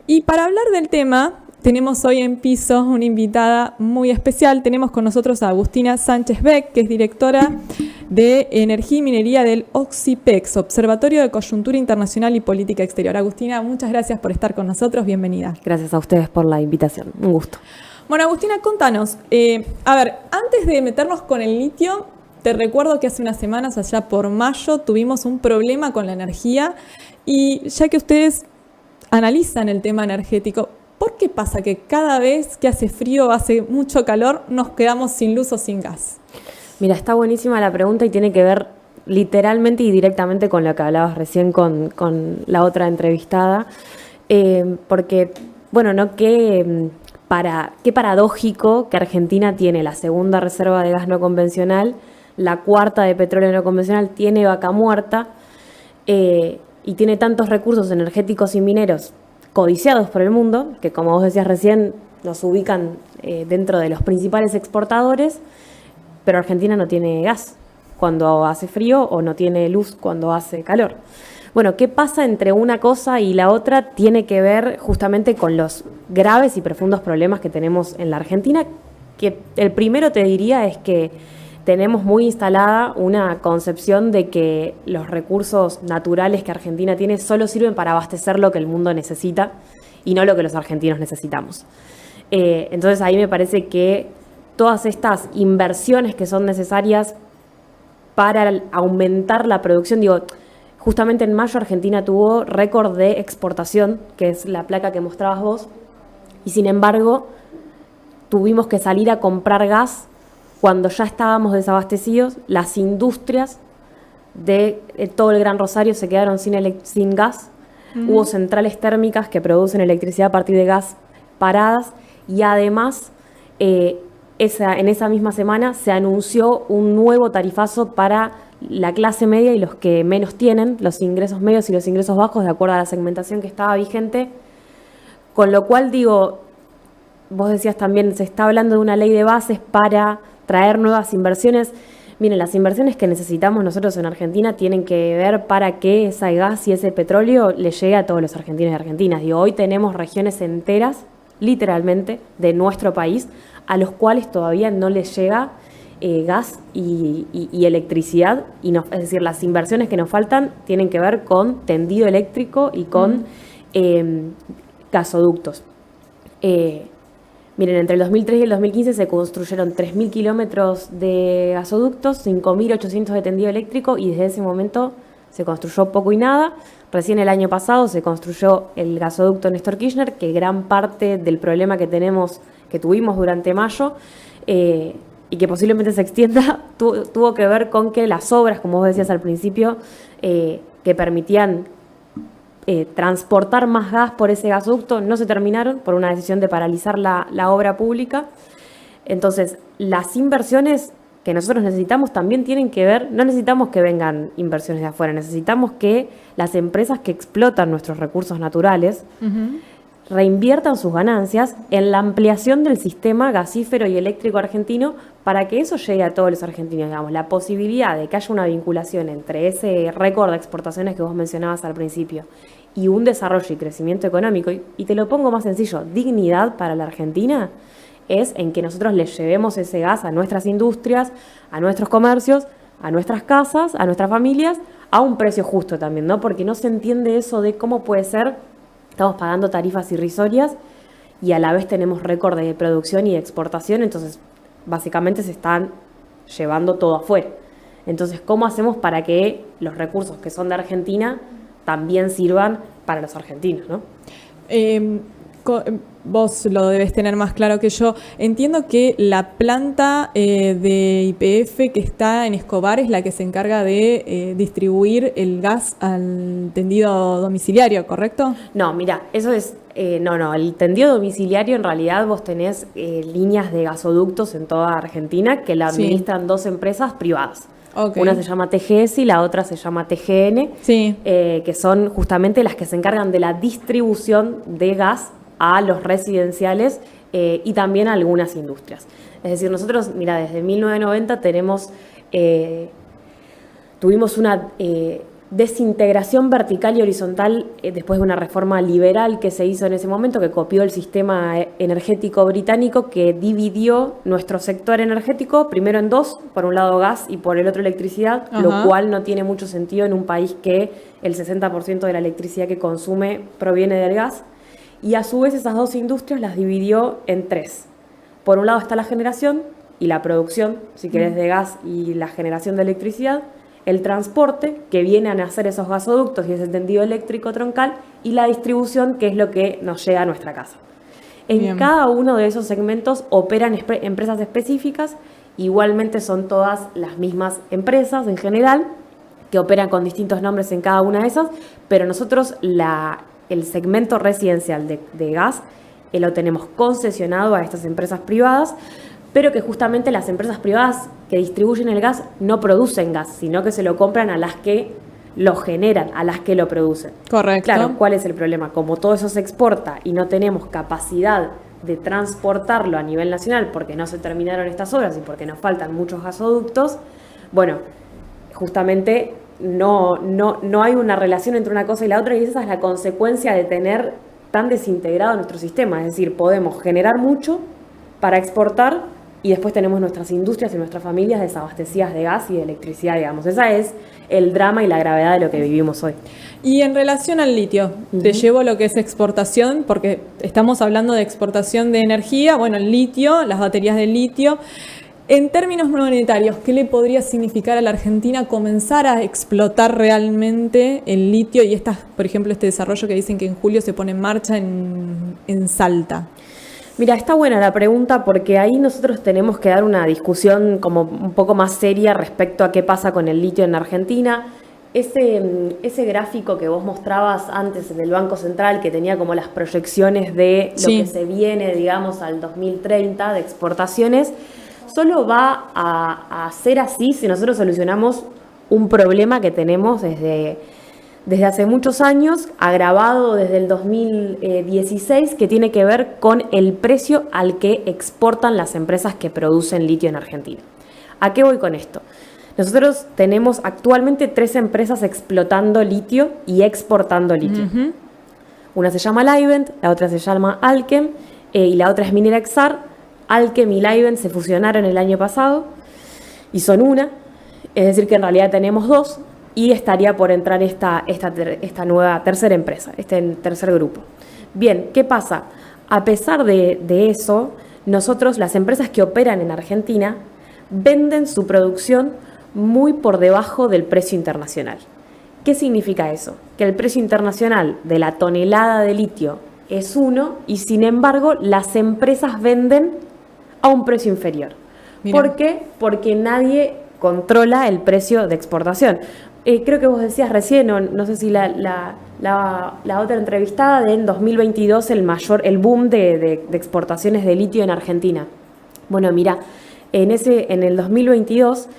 Y para hablar del tema, tenemos hoy en piso una invitada muy especial. Tenemos con nosotros a Agustina Sánchez Beck, que es directora de Energía y Minería del OXIPEX, Observatorio de Coyuntura Internacional y Política Exterior. Agustina, muchas gracias por estar con nosotros. Bienvenida. Gracias a ustedes por la invitación. Un gusto. Bueno, Agustina, contanos. Antes de meternos con el litio, te recuerdo que hace unas semanas, allá por mayo, tuvimos un problema con la energía. Y ya que ustedes analizan el tema energético, ¿por qué pasa que cada vez que hace frío o hace mucho calor nos quedamos sin luz o sin gas? Mira, está buenísima la pregunta y tiene que ver literalmente y directamente con lo que hablabas recién con la otra entrevistada. Porque, bueno, qué paradójico que Argentina tiene la segunda reserva de gas no convencional, la cuarta de petróleo no convencional, tiene Vaca Muerta, y tiene tantos recursos energéticos y mineros codiciados por el mundo, que como vos decías recién, nos ubican dentro de los principales exportadores, pero Argentina no tiene gas cuando hace frío o no tiene luz cuando hace calor. Bueno, ¿qué pasa entre una cosa y la otra? Tiene que ver justamente con los graves y profundos problemas que tenemos en la Argentina, que el primero te diría es que tenemos muy instalada una concepción de que los recursos naturales que Argentina tiene solo sirven para abastecer lo que el mundo necesita y no lo que los argentinos necesitamos. Entonces ahí me parece que todas estas inversiones que son necesarias para aumentar la producción, justamente en mayo Argentina tuvo récord de exportación, que es la placa que mostrabas vos, y sin embargo tuvimos que salir a comprar gas cuando ya estábamos desabastecidos. Las industrias de todo el Gran Rosario se quedaron sin gas. Hubo centrales térmicas que producen electricidad a partir de gas paradas y además en esa misma semana se anunció un nuevo tarifazo para la clase media y los que menos tienen, los ingresos medios y los ingresos bajos, de acuerdo a la segmentación que estaba vigente. Con lo cual vos decías también, se está hablando de una ley de bases para traer nuevas inversiones. Miren, las inversiones que necesitamos nosotros en Argentina tienen que ver para que ese gas y ese petróleo le llegue a todos los argentinos y argentinas. Hoy tenemos regiones enteras, literalmente, de nuestro país, a los cuales todavía no les llega gas y electricidad. Es decir, las inversiones que nos faltan tienen que ver con tendido eléctrico y con gasoductos. Miren, entre el 2003 y el 2015 se construyeron 3.000 kilómetros de gasoductos, 5.800 de tendido eléctrico y desde ese momento se construyó poco y nada. Recién el año pasado se construyó el gasoducto Néstor Kirchner, que gran parte del problema que tuvimos durante mayo y que posiblemente se extienda, tuvo que ver con que las obras, como vos decías al principio, que permitían transportar más gas por ese gasoducto no se terminaron por una decisión de paralizar la obra pública. Entonces, las inversiones que nosotros necesitamos también tienen que ver, no necesitamos que vengan inversiones de afuera, necesitamos que las empresas que explotan nuestros recursos naturales reinviertan sus ganancias en la ampliación del sistema gasífero y eléctrico argentino para que eso llegue a todos los argentinos. La posibilidad de que haya una vinculación entre ese récord de exportaciones que vos mencionabas al principio y un desarrollo y crecimiento económico, y te lo pongo más sencillo, dignidad para la Argentina, es en que nosotros le llevemos ese gas a nuestras industrias, a nuestros comercios, a nuestras casas, a nuestras familias, a un precio justo también, ¿no? Porque no se entiende eso de cómo puede ser, estamos pagando tarifas irrisorias y a la vez tenemos récord de producción y de exportación, entonces básicamente se están llevando todo afuera. Entonces, ¿cómo hacemos para que los recursos que son de Argentina también sirvan para los argentinos, ¿no? Vos lo debes tener más claro que yo. Entiendo que la planta de YPF que está en Escobar es la que se encarga de distribuir el gas al tendido domiciliario, ¿correcto? No, mira, eso es... No, el tendido domiciliario en realidad vos tenés líneas de gasoductos en toda Argentina que la administran dos empresas privadas. Okay. Una se llama TGS y la otra se llama TGN, que son justamente las que se encargan de la distribución de gas a los residenciales y también a algunas industrias. Es decir, nosotros, mira, desde 1990 tuvimos una desintegración vertical y horizontal después de una reforma liberal que se hizo en ese momento, que copió el sistema energético británico, que dividió nuestro sector energético primero en dos, por un lado gas y por el otro electricidad, lo cual no tiene mucho sentido en un país que el 60% de la electricidad que consume proviene del gas, y a su vez esas dos industrias las dividió en tres. Por un lado está la generación y la producción, si querés, de gas y la generación de electricidad, el transporte, que viene a nacer esos gasoductos y ese tendido eléctrico troncal, y la distribución, que es lo que nos llega a nuestra casa. En cada uno de esos segmentos operan empresas específicas, igualmente son todas las mismas empresas en general, que operan con distintos nombres en cada una de esas, pero nosotros el segmento residencial de gas lo tenemos concesionado a estas empresas privadas, pero que justamente las empresas privadas que distribuyen el gas no producen gas, sino que se lo compran a las que lo generan, a las que lo producen. Correcto. Claro, ¿cuál es el problema? Como todo eso se exporta y no tenemos capacidad de transportarlo a nivel nacional porque no se terminaron estas obras y porque nos faltan muchos gasoductos, bueno, justamente no hay una relación entre una cosa y la otra, y esa es la consecuencia de tener tan desintegrado nuestro sistema. Es decir, podemos generar mucho para exportar y después tenemos nuestras industrias y nuestras familias desabastecidas de gas y de electricidad, digamos. Ese es el drama y la gravedad de lo que vivimos hoy. Y en relación al litio, te llevo lo que es exportación, porque estamos hablando de exportación de energía, bueno, el litio, las baterías de litio. En términos monetarios, ¿qué le podría significar a la Argentina comenzar a explotar realmente el litio y por ejemplo, este desarrollo que dicen que en julio se pone en marcha en Salta? Mira, está buena la pregunta porque ahí nosotros tenemos que dar una discusión como un poco más seria respecto a qué pasa con el litio en Argentina. Ese gráfico que vos mostrabas antes del Banco Central, que tenía como las proyecciones de lo que se viene, digamos, al 2030 de exportaciones, solo va a ser así si nosotros solucionamos un problema que tenemos desde hace muchos años, agravado desde el 2016, que tiene que ver con el precio al que exportan las empresas que producen litio en Argentina. ¿A qué voy con esto? Nosotros tenemos actualmente 3 empresas explotando litio y exportando litio. Una se llama Livent, la otra se llama Allkem y la otra es Minera Exar. Allkem y Livent se fusionaron el año pasado y son una, es decir que en realidad tenemos 2. Y estaría por entrar esta nueva tercera empresa, este tercer grupo. Bien, ¿qué pasa? A pesar de eso, nosotros, las empresas que operan en Argentina, venden su producción muy por debajo del precio internacional. ¿Qué significa eso? Que el precio internacional de la tonelada de litio es 1 y sin embargo las empresas venden a un precio inferior. Mira. ¿Por qué? Porque nadie controla el precio de exportación. Creo que vos decías recién, no sé si la otra entrevistada, en 2022 el boom de exportaciones de litio en Argentina. Bueno, mira, en el 2022,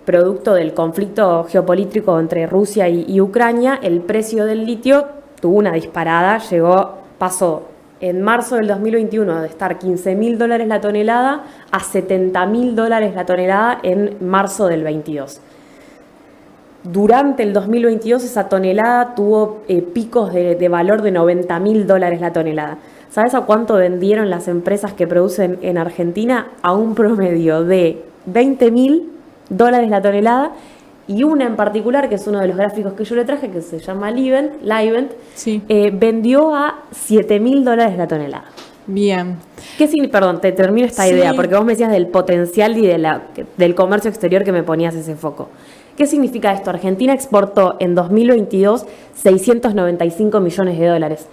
producto del conflicto geopolítico entre Rusia y Ucrania, el precio del litio tuvo una disparada, pasó en marzo del 2021 de estar $15.000 la tonelada a $70.000 la tonelada en marzo del 22. Durante el 2022 esa tonelada tuvo picos de valor de $90.000 la tonelada. ¿Sabes a cuánto vendieron las empresas que producen en Argentina? A un promedio de $20.000 la tonelada, y una en particular, que es uno de los gráficos que yo le traje, que se llama Livent, vendió a $7.000 la tonelada. Bien. Perdón, te termino esta idea, porque vos me decías del potencial y del comercio exterior que me ponías ese foco. ¿Qué significa esto? Argentina exportó en 2022 $695 millones,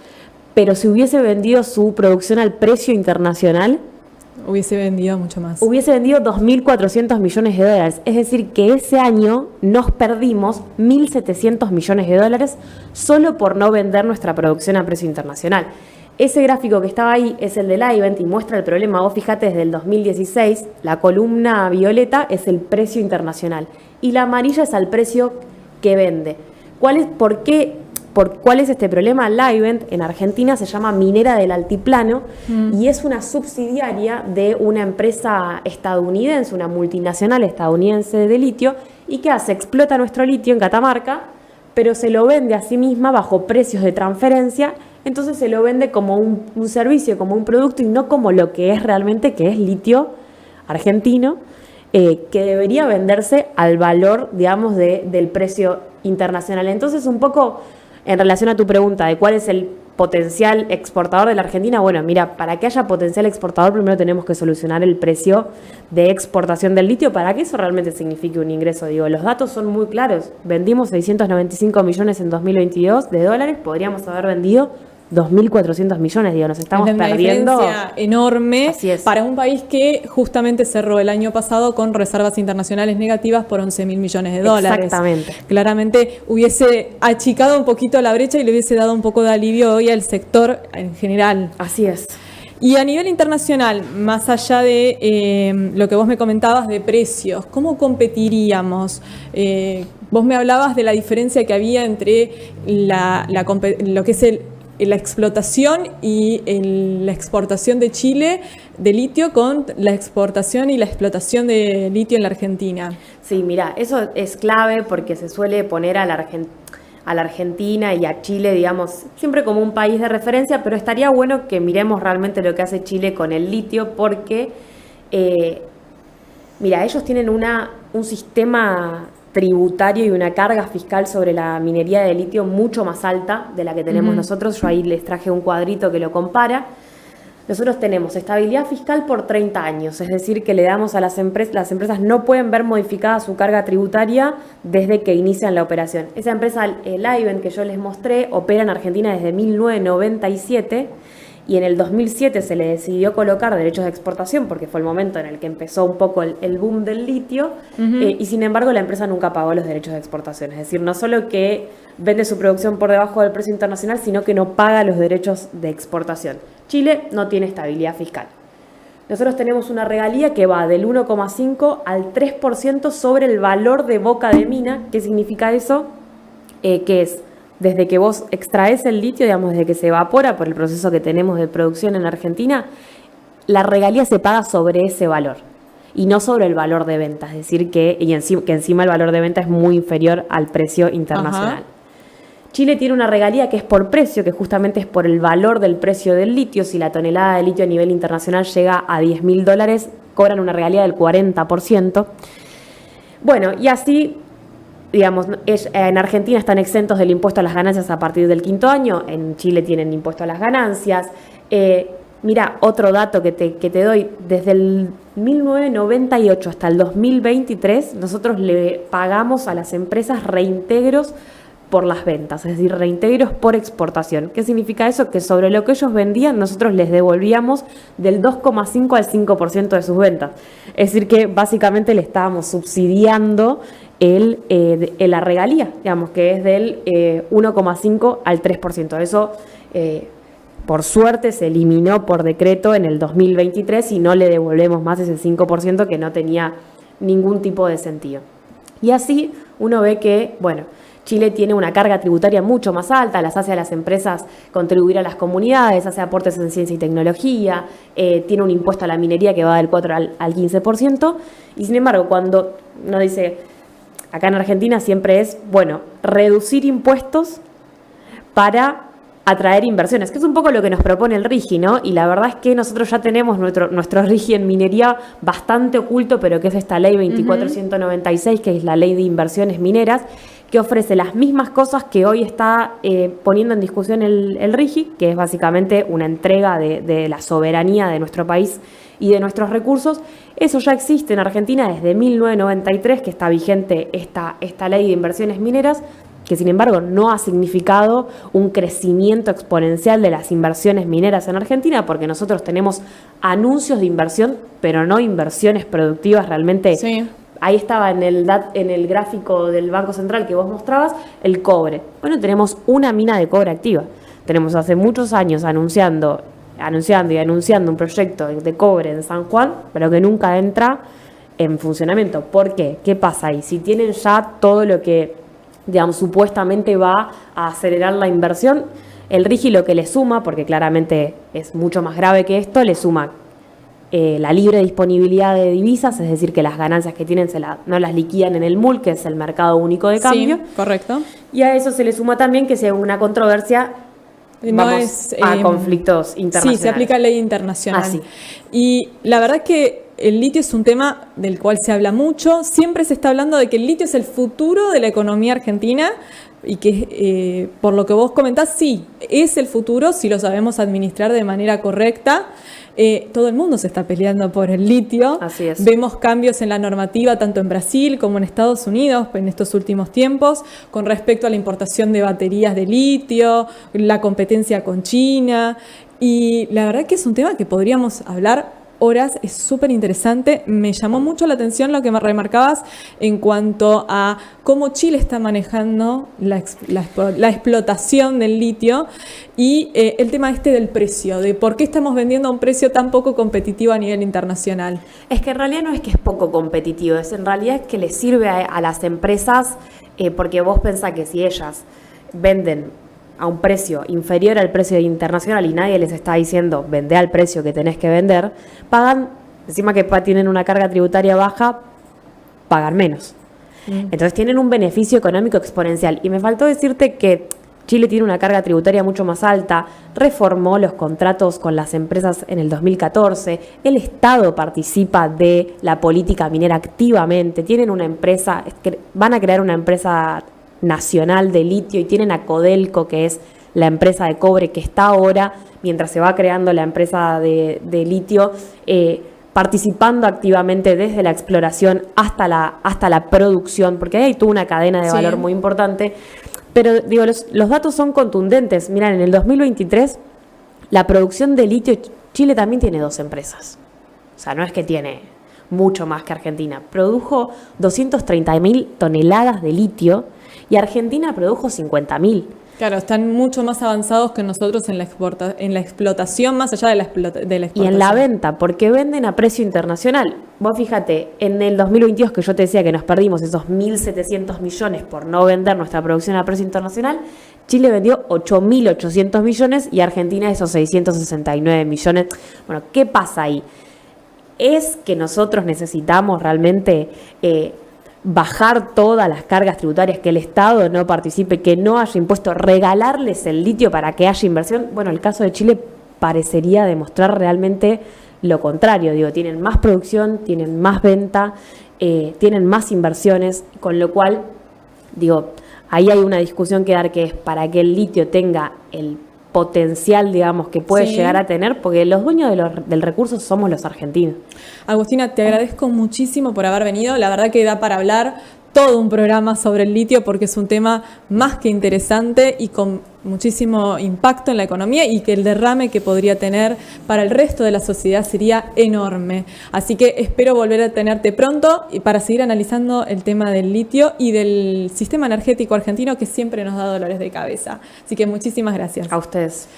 pero si hubiese vendido su producción al precio internacional, hubiese vendido mucho más. Hubiese vendido $2.400 millones. Es decir, que ese año nos perdimos $1.700 millones solo por no vender nuestra producción a precio internacional. Ese gráfico que estaba ahí es el de Livent y muestra el problema. Vos fijate, desde el 2016, la columna violeta es el precio internacional y la amarilla es al precio que vende. ¿Cuál es este problema? Livent en Argentina se llama Minera del Altiplano y es una subsidiaria de una empresa estadounidense, una multinacional estadounidense de litio, ¿Y qué hace? Explota nuestro litio en Catamarca, pero se lo vende a sí misma bajo precios de transferencia. Entonces se lo vende como un servicio, como un producto y no como lo que es realmente, que es litio argentino, que debería venderse al valor, digamos, del precio internacional. Entonces, un poco en relación a tu pregunta de cuál es el potencial exportador de la Argentina, bueno, mira, para que haya potencial exportador primero tenemos que solucionar el precio de exportación del litio para que eso realmente signifique un ingreso. Digo, los datos son muy claros. Vendimos 695 millones en 2022 de dólares, podríamos haber vendido 2.400 millones, digo, nos estamos perdiendo. Una diferencia enorme para un país que justamente cerró el año pasado con reservas internacionales negativas por 11.000 millones de dólares. Exactamente. Claramente hubiese achicado un poquito la brecha y le hubiese dado un poco de alivio hoy al sector en general. Así es. Y a nivel internacional, más allá de lo que vos me comentabas de precios, ¿cómo competiríamos? Vos me hablabas de la diferencia que había entre lo que es la explotación y la exportación de Chile de litio con la exportación y la explotación de litio en la Argentina. Sí, mira, eso es clave porque se suele poner a la Argentina y a Chile, digamos, siempre como un país de referencia, pero estaría bueno que miremos realmente lo que hace Chile con el litio porque, mira, ellos tienen un sistema tributario y una carga fiscal sobre la minería de litio mucho más alta de la que tenemos nosotros. Yo ahí les traje un cuadrito que lo compara. Nosotros tenemos estabilidad fiscal por 30 años, es decir, que le damos a las empresas no pueden ver modificada su carga tributaria desde que inician la operación. Esa empresa, el Livent que yo les mostré, opera en Argentina desde 1997 y en el 2007 se le decidió colocar derechos de exportación porque fue el momento en el que empezó un poco el boom del litio y sin embargo la empresa nunca pagó los derechos de exportación. Es decir, no solo que vende su producción por debajo del precio internacional, sino que no paga los derechos de exportación. Chile no tiene estabilidad fiscal. Nosotros tenemos una regalía que va del 1,5 al 3% sobre el valor de boca de mina. ¿Qué significa eso? Que es desde que vos extraes el litio, digamos, desde que se evapora por el proceso que tenemos de producción en Argentina, la regalía se paga sobre ese valor y no sobre el valor de venta. Es decir, que encima el valor de venta es muy inferior al precio internacional. Ajá. Chile tiene una regalía que es por precio, que justamente es por el valor del precio del litio. Si la tonelada de litio a nivel internacional llega a $10.000, cobran una regalía del 40%. Bueno, y así, digamos, en Argentina están exentos del impuesto a las ganancias a partir del 5º año, en Chile tienen impuesto a las ganancias. Mira, otro dato que te doy, desde el 1998 hasta el 2023, nosotros le pagamos a las empresas reintegros por las ventas, es decir, reintegros por exportación. ¿Qué significa eso? Que sobre lo que ellos vendían, nosotros les devolvíamos del 2,5 al 5% de sus ventas. Es decir, que básicamente le estábamos subsidiando la regalía, digamos, que es del 1,5 al 3%. Eso, por suerte, se eliminó por decreto en el 2023 y no le devolvemos más ese 5% que no tenía ningún tipo de sentido. Y así uno ve que, bueno, Chile tiene una carga tributaria mucho más alta, las hace a las empresas contribuir a las comunidades, hace aportes en ciencia y tecnología, tiene un impuesto a la minería que va del 4 al 15%, y sin embargo, cuando uno dice, acá en Argentina siempre es, bueno, reducir impuestos para atraer inversiones, que es un poco lo que nos propone el RIGI, ¿no? Y la verdad es que nosotros ya tenemos nuestro RIGI en minería bastante oculto, pero que es esta ley 24.196, que es la ley de inversiones mineras, que ofrece las mismas cosas que hoy está poniendo en discusión el RIGI, que es básicamente una entrega de la soberanía de nuestro país y de nuestros recursos. Eso ya existe en Argentina desde 1993, que está vigente esta ley de inversiones mineras, que sin embargo no ha significado un crecimiento exponencial de las inversiones mineras en Argentina, porque nosotros tenemos anuncios de inversión, pero no inversiones productivas realmente. Sí. Ahí estaba en el gráfico del Banco Central que vos mostrabas, el cobre. Bueno, tenemos una mina de cobre activa. Tenemos hace muchos años anunciando un proyecto de cobre en San Juan, pero que nunca entra en funcionamiento. ¿Por qué? ¿Qué pasa ahí? Si tienen ya todo lo que, digamos, supuestamente va a acelerar la inversión, el RIGI lo que le suma, porque claramente es mucho más grave que esto, le suma la libre disponibilidad de divisas, es decir, que las ganancias que tienen no las liquidan en el MUL, que es el mercado único de cambio. Sí, correcto. Y a eso se le suma también que si hay una controversia, vamos a conflictos internacionales. Sí, se aplica ley internacional. Ah, sí. Y la verdad que el litio es un tema del cual se habla mucho. Siempre se está hablando de que el litio es el futuro de la economía argentina y que, por lo que vos comentás, sí, es el futuro si lo sabemos administrar de manera correcta. Todo el mundo se está peleando por el litio. Así es. Vemos cambios en la normativa tanto en Brasil como en Estados Unidos en estos últimos tiempos con respecto a la importación de baterías de litio, la competencia con China. Y la verdad que es un tema que podríamos hablar horas, es súper interesante. Me llamó mucho la atención lo que me remarcabas en cuanto a cómo Chile está manejando la explotación del litio y el tema del precio, de por qué estamos vendiendo a un precio tan poco competitivo a nivel internacional. Es que en realidad no es que es poco competitivo, en realidad es que le sirve a las empresas, porque vos pensás que si ellas venden a un precio inferior al precio internacional y nadie les está diciendo vende al precio que tenés que vender, pagan, encima que tienen una carga tributaria baja, pagan menos. Entonces tienen un beneficio económico exponencial. Y me faltó decirte que Chile tiene una carga tributaria mucho más alta, reformó los contratos con las empresas en el 2014, el Estado participa de la política minera activamente, tienen una empresa, van a crear una empresa nacional de litio y tienen a Codelco, que es la empresa de cobre que está ahora, mientras se va creando la empresa de litio, participando activamente desde la exploración hasta la producción, porque ahí hay toda una cadena de valor muy importante. Pero digo, los datos son contundentes. Mirá, en el 2023 la producción de litio, Chile también tiene 2 empresas. O sea, no es que tiene mucho más que Argentina. Produjo 230.000 toneladas de litio y Argentina produjo 50.000. Claro, están mucho más avanzados que nosotros en la explotación, más allá de la exportación. Y en la venta, porque venden a precio internacional. Vos fíjate, en el 2022 que yo te decía que nos perdimos esos 1.700 millones por no vender nuestra producción a precio internacional, Chile vendió 8.800 millones y Argentina esos 669 millones. Bueno, ¿qué pasa ahí? Es que nosotros necesitamos realmente bajar todas las cargas tributarias, que el Estado no participe, que no haya impuesto, regalarles el litio para que haya inversión. Bueno, el caso de Chile parecería demostrar realmente lo contrario. Digo, tienen más producción, tienen más venta, tienen más inversiones, con lo cual, digo, ahí hay una discusión que dar, que es para que el litio tenga el potencial, digamos, que puede llegar a tener, porque los dueños del recurso somos los argentinos. Agustina, te agradezco muchísimo por haber venido. La verdad que da para hablar todo un programa sobre el litio porque es un tema más que interesante y con muchísimo impacto en la economía y que el derrame que podría tener para el resto de la sociedad sería enorme. Así que espero volver a tenerte pronto y para seguir analizando el tema del litio y del sistema energético argentino que siempre nos da dolores de cabeza. Así que muchísimas gracias. A ustedes.